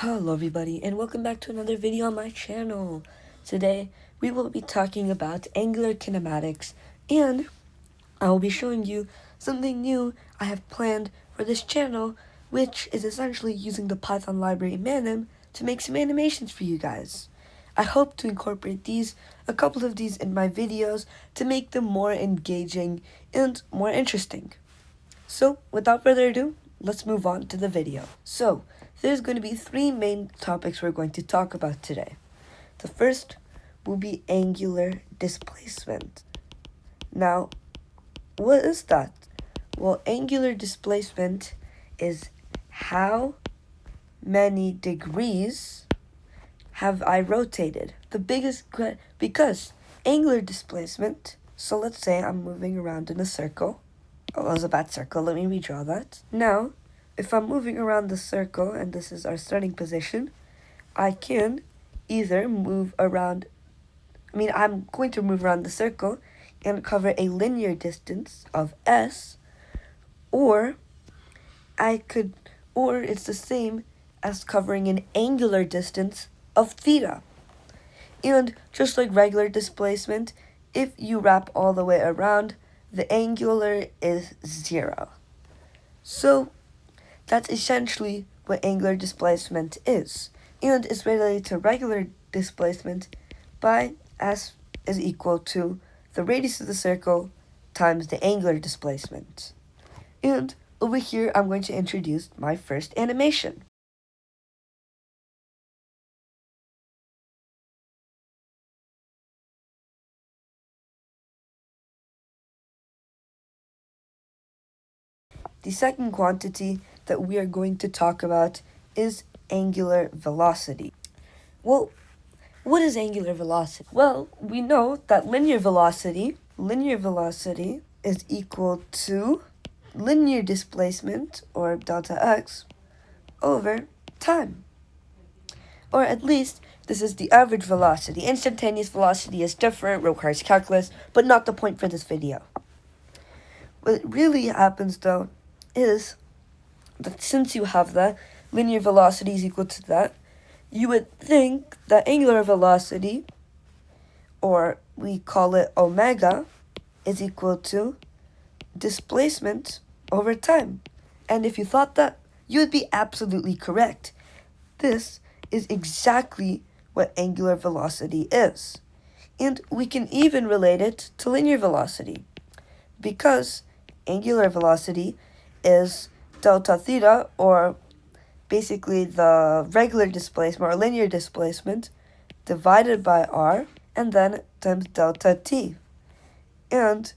Hello everybody and welcome back to another video on my channel. Today we will be talking about angular kinematics and I will be showing you something new I have planned for this channel, which is essentially using the Python library manim to make some animations for you guys. I hope to incorporate a couple of these in my videos to make them more engaging and more interesting. So, without further ado, let's move on to the video. So, there's going to be three main topics we're going to talk about today. The first will be angular displacement. Now, what is that? Well, angular displacement is how many degrees have I rotated? Because angular displacement, so let's say I'm moving around in a circle. Oh, that was a bad circle. Let me redraw that. Now, if I'm moving around the circle, and this is our starting position, I can either move around, I'm going to move around the circle and cover a linear distance of s, or it's the same as covering an angular distance of theta. And just like regular displacement, if you wrap all the way around, the angular is 0. So that's essentially what angular displacement is. And it's related to regular displacement by s is equal to the radius of the circle times the angular displacement. And over here, I'm going to introduce my first animation. The second quantity that we are going to talk about is angular velocity. Well, what is angular velocity? Well, we know that linear velocity is equal to linear displacement, or delta x, over time. Or at least, this is the average velocity. Instantaneous velocity is different, requires calculus, but not the point for this video. What really happens, though, is that since you have that, linear velocity is equal to that, you would think that angular velocity, or we call it omega, is equal to displacement over time. And if you thought that, you would be absolutely correct. This is exactly what angular velocity is. And we can even relate it to linear velocity, because angular velocity is delta theta, or basically the regular displacement or linear displacement, divided by r, and then times delta t. And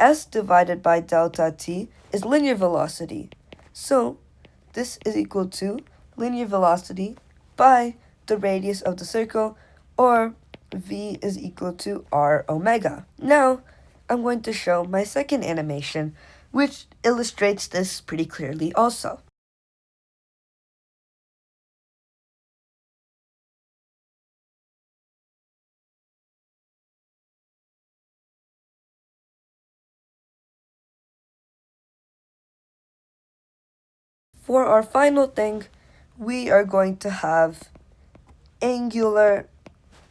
s divided by delta t is linear velocity. So this is equal to linear velocity by the radius of the circle, or v is equal to r omega. Now, I'm going to show my second animation, which illustrates this pretty clearly also. For our final thing, we are going to have angular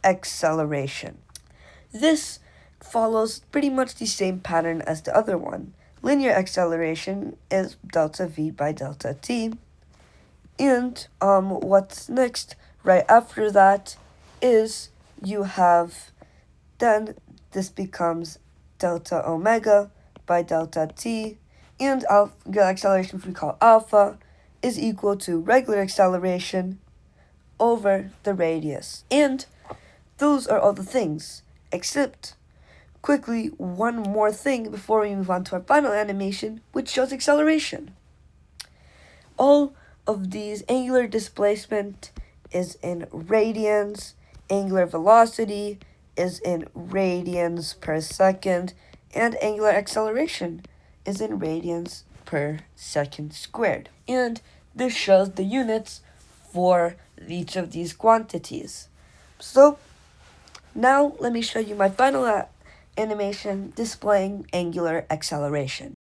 acceleration. This follows pretty much the same pattern as the other one. Linear acceleration is delta v by delta t. And what's next, right after that, is you have, then this becomes delta omega by delta t, and angular acceleration, which we call alpha, is equal to regular acceleration over the radius. And those are all the things, except quickly one more thing before we move on to our final animation, which shows acceleration. All of these, angular displacement is in radians, angular velocity is in radians per second, and angular acceleration is in radians per second squared. And this shows the units for each of these quantities. So now let me show you my final animation displaying angular acceleration.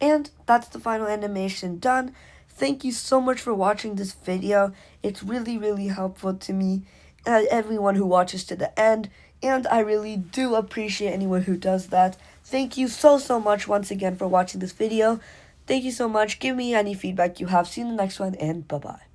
And that's the final animation done. Thank you so much for watching this video. It's really, really helpful to me and everyone who watches to the end. And I really do appreciate anyone who does that. Thank you so much once again for watching this video. Thank you so much. Give me any feedback you have. See you in the next one, and bye-bye.